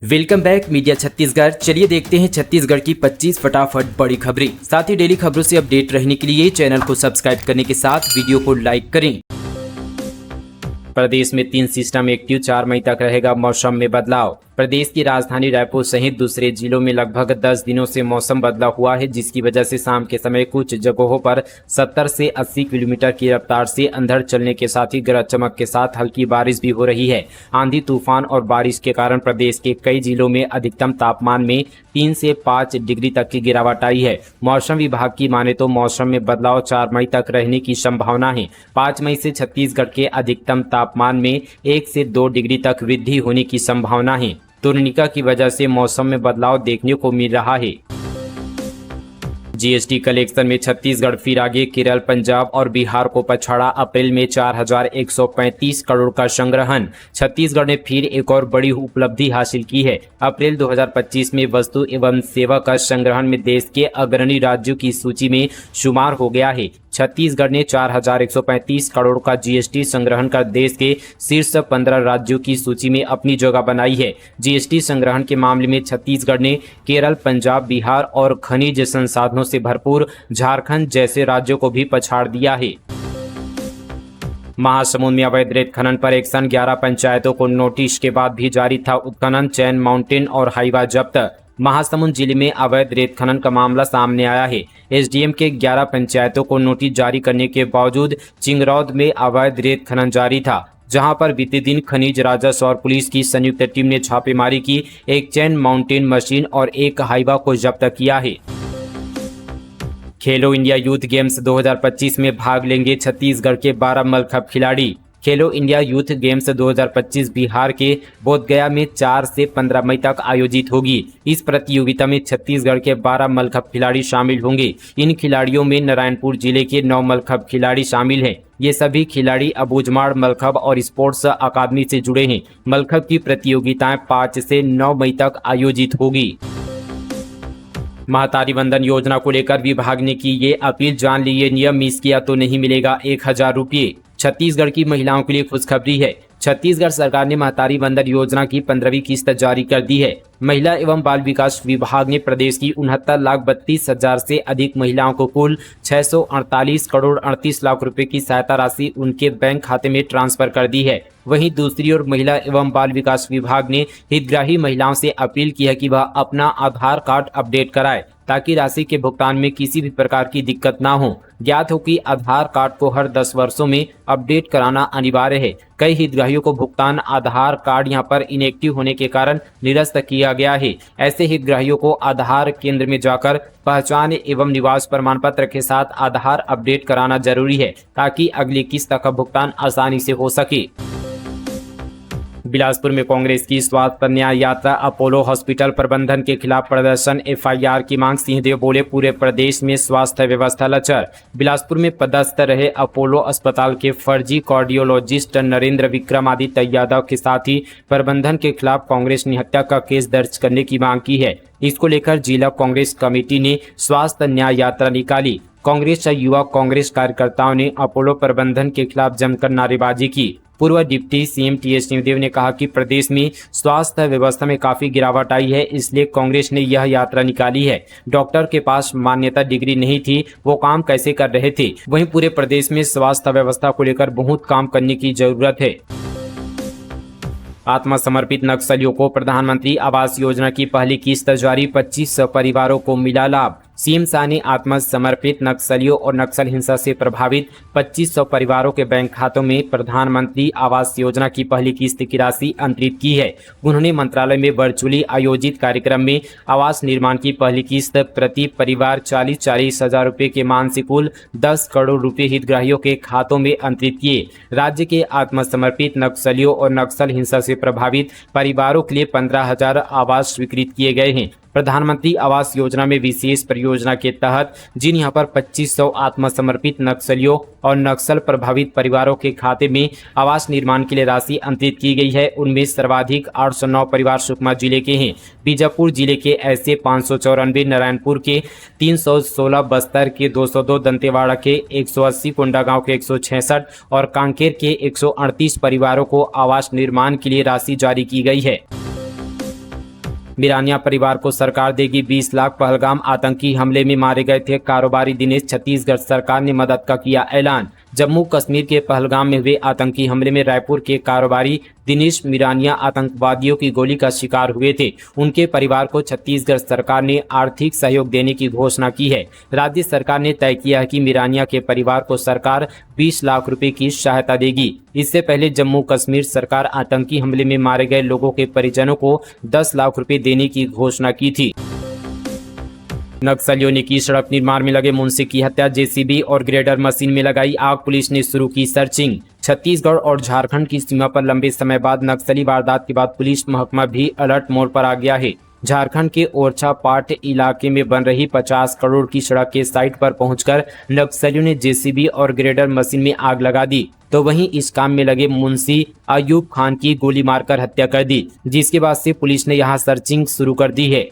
Welcome back media Chhattisgarh. चलिए देखते हैं छत्तीसगढ़ की 25 फटाफट बड़ी खबरें। साथ ही डेली खबरों से अपडेट रहने के लिए चैनल को सब्सक्राइब करने के साथ वीडियो को लाइक करें। प्रदेश में 3 सिस्टम एक्टिव, 4 मई तक रहेगा मौसम में बदलाव। प्रदेश की राजधानी रायपुर सहित दूसरे जिलों में लगभग 10 दिनों से मौसम बदला हुआ है, जिसकी वजह से शाम के समय कुछ जगहों पर 70 से 80 किलोमीटर की रफ्तार से अंधड़ चलने के साथ ही गरज चमक के साथ हल्की बारिश भी हो रही है। आंधी तूफान और बारिश के कारण प्रदेश के कई जिलों में अधिकतम तापमान में 3 से 5 डिग्री तक की गिरावट आई है। मौसम विभाग की माने तो मौसम में बदलाव 4 मई तक रहने की संभावना है। 5 मई से छत्तीसगढ़ के अधिकतम तापमान में 1 से 2 डिग्री तक वृद्धि होने की संभावना है। द्रोणिका की वजह से मौसम में बदलाव देखने को मिल रहा है। जीएसटी कलेक्शन में छत्तीसगढ़ फिर आगे, केरल, पंजाब और बिहार को पछाड़ा। अप्रैल में 4135 करोड़ का संग्रहण। छत्तीसगढ़ ने फिर एक और बड़ी उपलब्धि हासिल की है। अप्रैल 2025 में वस्तु एवं सेवा कर संग्रहण में देश के अग्रणी राज्यों की सूची में शुमार हो गया है। छत्तीसगढ़ ने 4135 करोड़ का जीएसटी संग्रहण कर देश के शीर्ष 15 राज्यों की सूची में अपनी जगह बनाई है। जीएसटी संग्रहण के मामले में छत्तीसगढ़ ने केरल, पंजाब, बिहार और खनिज संसाधनों से भरपूर झारखंड जैसे राज्यों को भी पछाड़ दिया है। महासमुंद में अवैध रेत खनन पर एक्शन, 11 पंचायतों को नोटिस के बाद भी जारी था उत्खनन। चैन माउंटेन और हाईवा जब्त। महासमुंद जिले में अवैध रेत खनन का मामला सामने आया है। एसडीएम के 11 पंचायतों को नोटिस जारी करने के बावजूद चिंगरौद में अवैध रेत खनन जारी था, जहां पर बीते दिन खनिज राजस्व और पुलिस की संयुक्त टीम ने छापेमारी की। एक चैन माउंटेन मशीन और एक हाईवा को जब्त किया है। खेलो इंडिया यूथ गेम्स 2025 में भाग लेंगे छत्तीसगढ़ के 12 मलखंभ खिलाड़ी। खेलो इंडिया यूथ गेम्स 2025 बिहार के बोधगया में 4 से 15 मई तक आयोजित होगी। इस प्रतियोगिता में छत्तीसगढ़ के 12 मलखंभ खिलाड़ी शामिल होंगे। इन खिलाड़ियों में नारायणपुर जिले के 9 मलखंभ खिलाड़ी शामिल हैं। ये सभी खिलाड़ी अबूझमाड़ मलखंभ और स्पोर्ट्स अकादमी से जुड़े हैं। मलखंभ की प्रतियोगिताएं 5 से 9 मई तक आयोजित होगी। महतारी वंदन योजना को लेकर विभाग ने की ये अपील, जान लीजिए नियम मिस किया तो नहीं मिलेगा 1000 रुपये। छत्तीसगढ़ की महिलाओं के लिए खुशखबरी है। छत्तीसगढ़ सरकार ने महतारी वंदन योजना की 15वीं किस्त जारी कर दी है। महिला एवं बाल विकास विभाग ने प्रदेश की 69,32,000 से अधिक महिलाओं को कुल 648 करोड़ 38 लाख रुपए की सहायता राशि उनके बैंक खाते में ट्रांसफर कर दी है। वहीं दूसरी ओर महिला एवं बाल विकास विभाग ने हितग्राही महिलाओं से अपील की है कि वह अपना आधार कार्ड अपडेट कराए, ताकि राशि के भुगतान में किसी भी प्रकार की दिक्कत ना हो। ज्ञात हो कि आधार कार्ड को हर 10 वर्षों में अपडेट कराना अनिवार्य है। कई हितग्राहियों को भुगतान आधार कार्ड यहां पर इनएक्टिव होने के कारण निरस्त किया गया है। ऐसे हितग्राहियों को आधार केंद्र में जाकर पहचान एवं निवास प्रमाण पत्र के साथ आधार अपडेट कराना जरूरी है, ताकि अगली किस्त का भुगतान आसानी से हो सके। बिलासपुर में कांग्रेस की स्वास्थ्य न्याय यात्रा, अपोलो हॉस्पिटल प्रबंधन के खिलाफ प्रदर्शन, एफआईआर की मांग। सिंहदेव बोले, पूरे प्रदेश में स्वास्थ्य व्यवस्था लचर। बिलासपुर में पदस्थ रहे अपोलो अस्पताल के फर्जी कार्डियोलॉजिस्ट नरेंद्र विक्रमादित्य यादव के साथ ही प्रबंधन के खिलाफ कांग्रेस ने हत्या का केस दर्ज करने की मांग की है। इसको लेकर जिला कांग्रेस कमेटी ने स्वास्थ्य न्याय यात्रा निकाली। कांग्रेस और युवा कांग्रेस कार्यकर्ताओं ने अपोलो प्रबंधन के खिलाफ जमकर नारेबाजी की। पूर्व डिप्टी सीएम टीएस सिंहदेव ने कहा कि प्रदेश में स्वास्थ्य व्यवस्था में काफी गिरावट आई है, इसलिए कांग्रेस ने यह यात्रा निकाली है। डॉक्टर के पास मान्यता डिग्री नहीं थी, वो काम कैसे कर रहे थे। वहीं पूरे प्रदेश में स्वास्थ्य व्यवस्था को लेकर बहुत काम करने की जरूरत है। आत्मसमर्पित नक्सलियों को प्रधानमंत्री आवास योजना की पहली किस्त जारी, 2500 परिवारों को मिला लाभ। सीएम शाह ने आत्मसमर्पित नक्सलियों और नक्सल हिंसा से प्रभावित 2500 परिवारों के बैंक खातों में प्रधानमंत्री आवास योजना की पहली किस्त की राशि अंतरित की है। उन्होंने मंत्रालय में वर्चुअली आयोजित कार्यक्रम में आवास निर्माण की पहली किस्त प्रति परिवार 40-40 हजार रुपये के मान से कुल 10 करोड़ रुपए हितग्राहियों के खातों में अंतरित किए। राज्य के आत्मसमर्पित नक्सलियों और नक्सल हिंसा से प्रभावित परिवारों के लिए 15,000 आवास स्वीकृत किए गए हैं। प्रधानमंत्री आवास योजना में विशेष परियोजना के तहत जिन यहां पर 2500 आत्मसमर्पित नक्सलियों और नक्सल प्रभावित परिवारों के खाते में आवास निर्माण के लिए राशि अंतरित की गई है, उनमें सर्वाधिक 809 परिवार सुकमा जिले के हैं। बीजापुर जिले के ऐसे 594, नारायणपुर के 316, बस्तर के 202, दंतेवाड़ा के 180, कोंडागांव के 166 और कांकेर के 138 परिवारों को आवास निर्माण के लिए राशि जारी की गई है। मिरानिया परिवार को सरकार देगी 20 लाख। पहलगाम आतंकी हमले में मारे गए थे कारोबारी दिनेश, छत्तीसगढ़ सरकार ने मदद का किया ऐलान। जम्मू कश्मीर के पहलगाम में हुए आतंकी हमले में रायपुर के कारोबारी दिनेश मिरानिया आतंकवादियों की गोली का शिकार हुए थे। उनके परिवार को छत्तीसगढ़ सरकार ने आर्थिक सहयोग देने की घोषणा की है। राज्य सरकार ने तय किया है कि मिरानिया के परिवार को सरकार 20 लाख रुपए की सहायता देगी। इससे पहले जम्मू कश्मीर सरकार आतंकी हमले में मारे गए लोगों के परिजनों को 10 लाख रुपए देने की घोषणा की थी। नक्सलियों ने की सड़क निर्माण में लगे मुंशी की हत्या, जेसीबी और ग्रेडर मशीन में लगाई आग, पुलिस ने शुरू की सर्चिंग। छत्तीसगढ़ और झारखंड की सीमा पर लंबे समय बाद नक्सली वारदात के बाद पुलिस महकमा भी अलर्ट मोड पर आ गया है। झारखंड के ओरछा पाट इलाके में बन रही 50 करोड़ की सड़क के साइट पर पहुंचकर नक्सलियों ने जेसीबी और ग्रेडर मशीन में आग लगा दी, तो वहीं इस काम में लगे मुंशी अयूब खान की गोली मारकर हत्या कर दी, जिसके बाद से पुलिस ने यहां सर्चिंग शुरू कर दी है।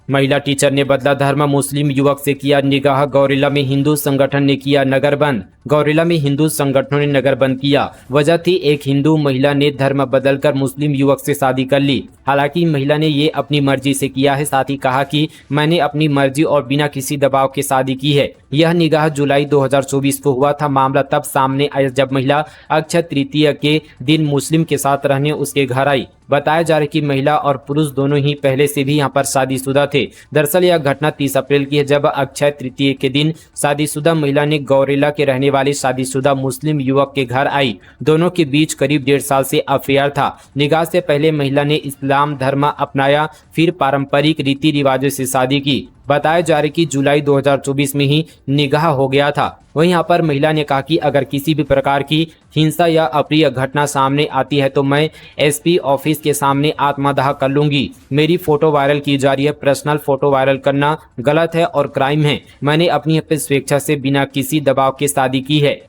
महिला टीचर ने बदला धर्म, मुस्लिम युवक से किया निकाह। गौरेला में हिंदू संगठन ने किया नगर बंद। गौरेला में हिंदू संगठनों ने नगर बंद किया। वजह थी एक हिंदू महिला ने धर्म बदलकर मुस्लिम युवक से शादी कर ली। हालांकि महिला ने ये अपनी मर्जी से किया है, साथ ही कहा कि मैंने अपनी मर्जी और बिना किसी दबाव के शादी की है। यह निकाह जुलाई 2024 को हुआ था। मामला तब सामने आया जब महिला अक्षय तृतीया के दिन मुस्लिम के साथ रहने उसके घर आई। बताया जा रहा है कि महिला और पुरुष दोनों ही पहले से भी यहां पर शादीशुदा थे। दरअसल यह घटना 30 अप्रैल की है, जब अक्षय तृतीया के दिन शादीशुदा महिला ने गौरेला के रहने वाले शादीशुदा मुस्लिम युवक के घर आई। दोनों के बीच करीब 1.5 साल से अफेयर था। निकाह से पहले महिला ने इस्लाम धर्म अपनाया, फिर पारंपरिक रीति रिवाजों से शादी की। बताया जा रहा है कि जुलाई 2024 में ही निकाह हो गया था। वहीं यहाँ पर महिला ने कहा कि अगर किसी भी प्रकार की हिंसा या अप्रिय घटना सामने आती है तो मैं एसपी ऑफिस के सामने आत्मदाह कर लूंगी। मेरी फोटो वायरल की जा रही है। पर्सनल फोटो वायरल करना गलत है और क्राइम है। मैंने अपनी स्वेच्छा से बिना किसी दबाव के शादी की है।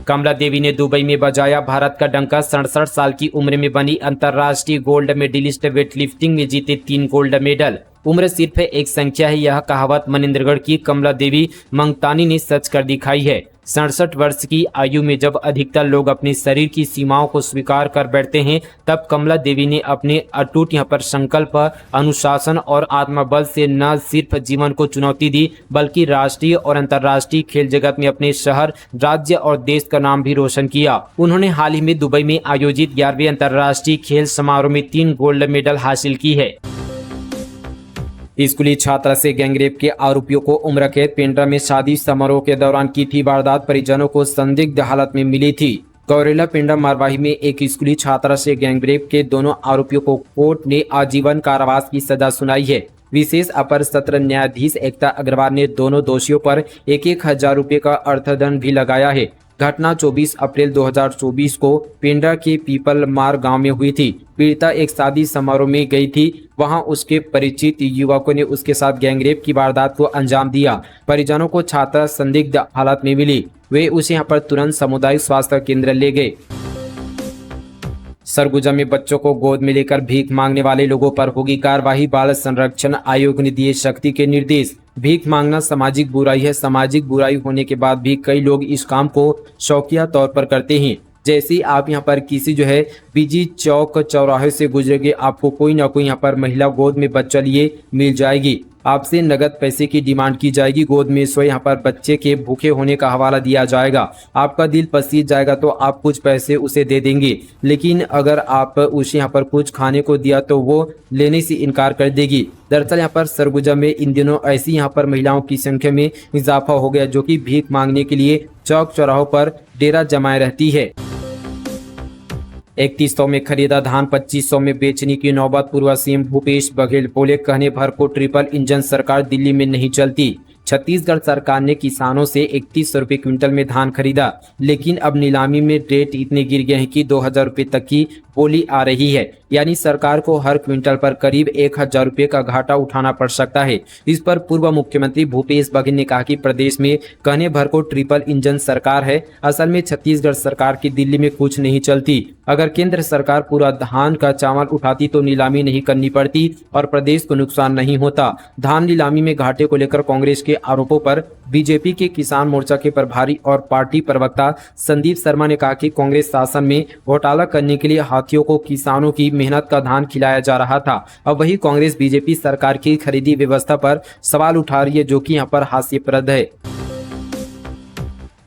कमला देवी ने दुबई में बजाया भारत का डंका। 67 साल की उम्र में बनी अंतर्राष्ट्रीय गोल्ड मेडलिस्ट। वेटलिफ्टिंग में जीते 3 गोल्ड मेडल। उम्र सिर्फ एक संख्या है, यह कहावत मनिंद्रगढ़ की कमला देवी मंगतानी ने सच कर दिखाई है। 67 वर्ष की आयु में जब अधिकतर लोग अपने शरीर की सीमाओं को स्वीकार कर बैठते हैं, तब कमला देवी ने अपने अटूट यहाँ पर संकल्प, अनुशासन और आत्मबल से न सिर्फ जीवन को चुनौती दी, बल्कि राष्ट्रीय और अंतर्राष्ट्रीय खेल जगत में अपने शहर, राज्य और देश का नाम भी रोशन किया। उन्होंने हाल ही में दुबई में आयोजित 11वें अंतर्राष्ट्रीय खेल समारोह में 3 गोल्ड मेडल हासिल की है। स्कूली छात्रा से गैंगरेप के आरोपियों को उम्र कैद। पेंड्रा में शादी समारोह के दौरान की थी वारदात, परिजनों को संदिग्ध हालत में मिली थी। गौरेला पेंड्रा मारवाही में एक स्कूली छात्रा से गैंगरेप के दोनों आरोपियों को कोर्ट ने आजीवन कारावास की सजा सुनाई है। विशेष अपर सत्र न्यायाधीश एकता अग्रवाल ने दोनों दोषियों पर 1-1 हजार रुपये का अर्थदंड भी लगाया है। घटना 24 अप्रैल 2024 को पेंड्रा के पीपल मार गांव में हुई थी। पीड़िता एक शादी समारोह में गई थी। वहां उसके परिचित युवकों ने उसके साथ गैंगरेप की वारदात को अंजाम दिया। परिजनों को छात्रा संदिग्ध हालत में मिली। वे उसे यहां पर तुरंत सामुदायिक स्वास्थ्य केंद्र ले गए। सरगुजा में बच्चों को गोद में लेकर भीख मांगने वाले लोगों पर होगी कार्रवाई। बाल संरक्षण आयोग ने दिए सख्ती के निर्देश। भीख मांगना सामाजिक बुराई है। सामाजिक बुराई होने के बाद भी कई लोग इस काम को शौकिया तौर पर करते हैं। जैसे आप यहाँ पर किसी बीजी चौक चौराहे से गुजरेंगे, आपको कोई ना कोई यहाँ पर महिला गोद में बच्चा लिए मिल जाएगी। आपसे नगद पैसे की डिमांड की जाएगी। गोद में सोए यहाँ पर बच्चे के भूखे होने का हवाला दिया जाएगा। आपका दिल पसीज जाएगा तो आप कुछ पैसे उसे दे देंगे, लेकिन अगर आप उसे यहाँ पर कुछ खाने को दिया तो वो लेने से इनकार कर देगी। दरअसल यहाँ पर सरगुजा में इन दिनों ऐसी यहाँ पर महिलाओं की संख्या में इजाफा हो गया, जो कि भीख मांगने के लिए चौक चौराहों पर डेरा जमाए रहती है। 3100 में खरीदा धान 2500 में बेचने की नौबत। पूर्व सीएम भूपेश बघेल बोले, कहने भर को ट्रिपल इंजन सरकार दिल्ली में नहीं चलती। छत्तीसगढ़ सरकार ने किसानों से 3100 रुपये क्विंटल में धान खरीदा, लेकिन अब नीलामी में रेट इतने गिर गए हैं कि 2000 रुपये तक की बोली आ रही है। यानी सरकार को हर क्विंटल पर करीब 1000 रुपये का घाटा उठाना पड़ सकता है। इस पर पूर्व मुख्यमंत्री भूपेश बघेल ने कहा कि प्रदेश में कहने भर को ट्रिपल इंजन सरकार है। असल में छत्तीसगढ़ सरकार की दिल्ली में कुछ नहीं चलती। अगर केंद्र सरकार पूरा धान का चावल उठाती तो नीलामी नहीं करनी पड़ती और प्रदेश को नुकसान नहीं होता। धान नीलामी में घाटे को लेकर कांग्रेस के आरोपों पर बीजेपी के किसान मोर्चा के प्रभारी और पार्टी प्रवक्ता संदीप शर्मा ने कहा कि कांग्रेस शासन में घोटाला करने के लिए हाथियों को किसानों की मेहनत का धान खिलाया जा रहा था। अब वही कांग्रेस बीजेपी सरकार की खरीदी व्यवस्था पर सवाल उठा रही है, जो कि यहाँ पर हास्यप्रद है।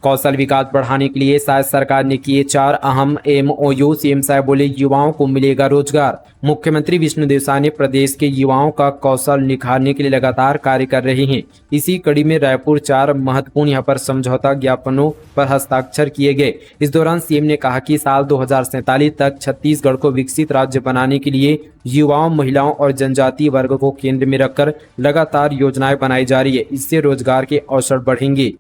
कौशल विकास बढ़ाने के लिए शायद सरकार ने किए 4 अहम MOU। सीएम साहब बोले युवाओं को मिलेगा रोजगार। मुख्यमंत्री विष्णुदेव साय ने प्रदेश के युवाओं का कौशल निखारने के लिए लगातार कार्य कर रहे हैं। इसी कड़ी में रायपुर 4 महत्वपूर्ण यहाँ पर समझौता ज्ञापनों पर हस्ताक्षर किए गए। इस दौरान सीएम ने कहा कि साल 2047 तक छत्तीसगढ़ को विकसित राज्य बनाने के लिए युवाओं, महिलाओं और जनजातीय वर्ग को केंद्र में रखकर लगातार योजनाएं बनाई जा रही है। इससे रोजगार के अवसर बढ़ेंगे।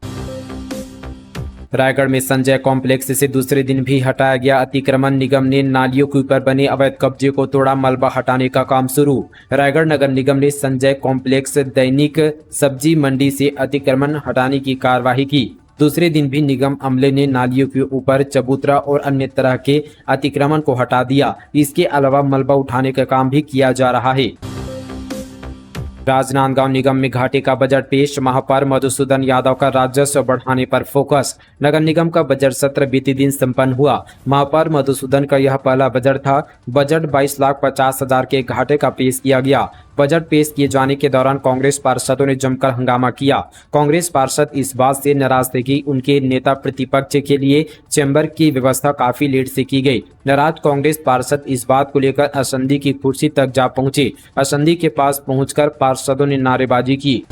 रायगढ़ में संजय कॉम्प्लेक्स से दूसरे दिन भी हटाया गया अतिक्रमण। निगम ने नालियों के ऊपर बने अवैध कब्जे को तोड़ा, मलबा हटाने का काम शुरू। रायगढ़ नगर निगम ने संजय कॉम्प्लेक्स दैनिक सब्जी मंडी से अतिक्रमण हटाने की कार्यवाही की। दूसरे दिन भी निगम अमले ने नालियों के ऊपर चबूतरा और अन्य तरह के अतिक्रमण को हटा दिया। इसके अलावा मलबा उठाने का काम भी किया जा रहा है। राजनांदगांव निगम में घाटे का बजट पेश। महापौर मधुसूदन यादव का राजस्व बढ़ाने पर फोकस। नगर निगम का बजट सत्र बीते दिन संपन्न हुआ। महापौर मधुसूदन का यह पहला बजट था। बजट 22,50,000 के घाटे का पेश किया गया। बजट पेश किए जाने के दौरान कांग्रेस पार्षदों ने जमकर हंगामा किया। कांग्रेस पार्षद इस बात से नाराज थे कि उनके नेता प्रतिपक्ष के लिए चैम्बर की व्यवस्था काफी लेट से की गई। नाराज कांग्रेस पार्षद इस बात को लेकर असंधी की कुर्सी तक जा पहुंचे। असंधी के पास पहुंचकर पार्षदों ने नारेबाजी की।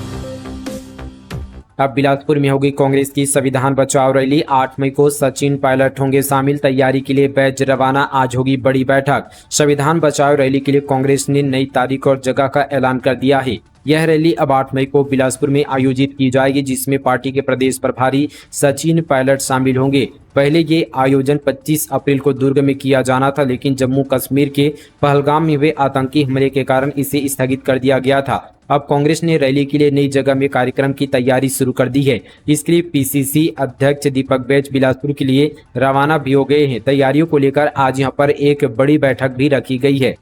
अब बिलासपुर में होगी कांग्रेस की संविधान बचाओ रैली। 8 मई को सचिन पायलट होंगे शामिल। तैयारी के लिए बैच रवाना। आज होगी बड़ी बैठक। संविधान बचाओ रैली के लिए कांग्रेस ने नई तारीख और जगह का ऐलान कर दिया है। यह रैली अब 8 मई को बिलासपुर में आयोजित की जाएगी, जिसमें पार्टी के प्रदेश प्रभारी सचिन पायलट शामिल होंगे। पहले ये आयोजन 25 अप्रैल को दुर्ग में किया जाना था, लेकिन जम्मू कश्मीर के पहलगाम में हुए आतंकी हमले के कारण इसे स्थगित कर दिया गया था। अब कांग्रेस ने रैली के लिए नई जगह में कार्यक्रम की तैयारी शुरू कर दी है। इसके लिए PCC अध्यक्ष दीपक बैच बिलासपुर के लिए रवाना भी हो गए हैं। तैयारियों को लेकर आज यहां पर एक बड़ी बैठक भी रखी गई है।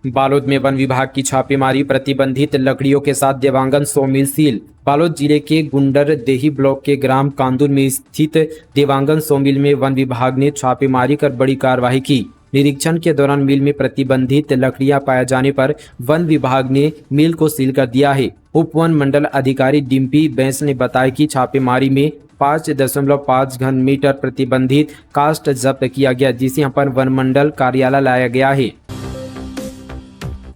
बालोद में वन विभाग की छापेमारी। प्रतिबंधित लकड़ियों के साथ देवांगन सॉमिल सील। बालोद जिले के गुंडर देही ब्लॉक के ग्राम कांदुर में स्थित देवांगन सॉमिल में वन विभाग ने छापेमारी कर बड़ी कार्रवाई की। निरीक्षण के दौरान मिल में प्रतिबंधित लकड़ियां पाए जाने पर वन विभाग ने मिल को सील कर दिया है। उप वन मंडल अधिकारी डिम्पी बैंस ने बताया कि छापेमारी में 5.5 घन मीटर प्रतिबंधित कास्ट जब्त किया गया, जिसे यहाँ पर वन मंडल कार्यालय लाया गया है।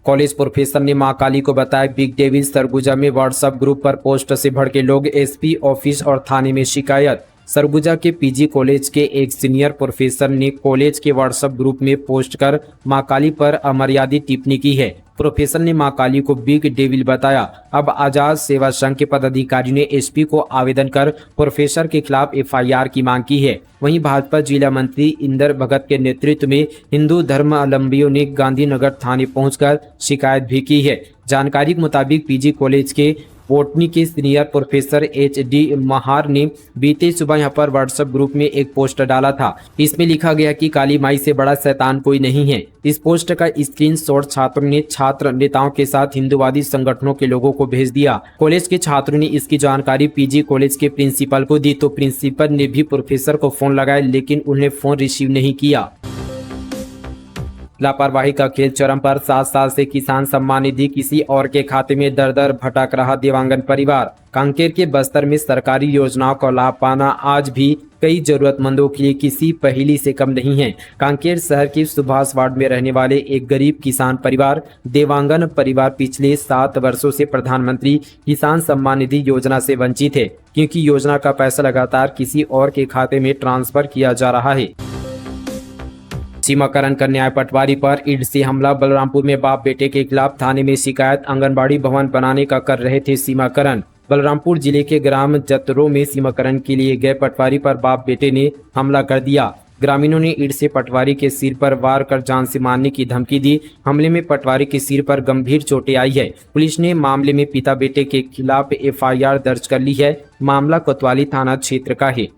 कॉलेज प्रोफेसर ने मां काली को बताया बिग डेविल। सरगुजा में व्हाट्सएप ग्रुप पर पोस्ट से भड़के लोग। SP ऑफिस और थाने में शिकायत। सरगुजा के PG कॉलेज के एक सीनियर प्रोफेसर ने कॉलेज के व्हाट्सएप ग्रुप में पोस्ट कर मां काली पर अमर्यादित टिप्पणी की है। प्रोफेसर ने मां काली को बिग डेविल बताया। अब आजाद सेवा संघ के पदाधिकारी ने SP को आवेदन कर प्रोफेसर के खिलाफ FIR की मांग की है। वहीं भाजपा जिला मंत्री इंदर भगत के नेतृत्व में हिंदू धर्मावलंबियों ने गांधीनगर थाने पहुंचकर शिकायत भी की है। जानकारी के मुताबिक PG कॉलेज के बोटनी के सीनियर प्रोफेसर HD महार ने बीते सुबह यहां पर व्हाट्सएप ग्रुप में एक पोस्ट डाला था। इसमें लिखा गया कि काली माई से बड़ा शैतान कोई नहीं है। इस पोस्ट का स्क्रीनशॉट छात्रों ने छात्र नेताओं के साथ हिंदूवादी संगठनों के लोगों को भेज दिया। कॉलेज के छात्रों ने इसकी जानकारी PG कॉलेज के प्रिंसिपल को दी, तो प्रिंसिपल ने भी प्रोफेसर को फोन लगाया, लेकिन उन्हें फोन रिसीव नहीं किया। लापरवाही का खेल चरम पर। 7 साल से किसान सम्मान निधि किसी और के खाते में दर-दर भटक रहा देवांगन परिवार। कांकेर के बस्तर में सरकारी योजनाओं का लाभ पाना आज भी कई जरूरतमंदों के लिए किसी पहेली से कम नहीं है। कांकेर शहर के सुभाष वार्ड में रहने वाले एक गरीब किसान परिवार देवांगन परिवार पिछले 7 वर्षों से प्रधानमंत्री किसान सम्मान निधि योजना से वंचित है, क्योंकि योजना का पैसा लगातार किसी और के खाते में ट्रांसफर किया जा रहा है। सीमाकरण कर न्याय पटवारी पर ईंट से हमला। बलरामपुर में बाप बेटे के खिलाफ थाने में शिकायत। आंगनबाड़ी भवन बनाने का कर रहे थे सीमाकरण। बलरामपुर जिले के ग्राम जतरो में सीमाकरण के लिए गए पटवारी पर बाप बेटे ने हमला कर दिया। ग्रामीणों ने ईंट से पटवारी के सिर पर वार कर जान से मारने की धमकी दी। हमले में पटवारी के सिर पर गंभीर चोटें आई है। पुलिस ने मामले में पिता बेटे के खिलाफ FIR दर्ज कर ली है। मामला कोतवाली थाना क्षेत्र का है।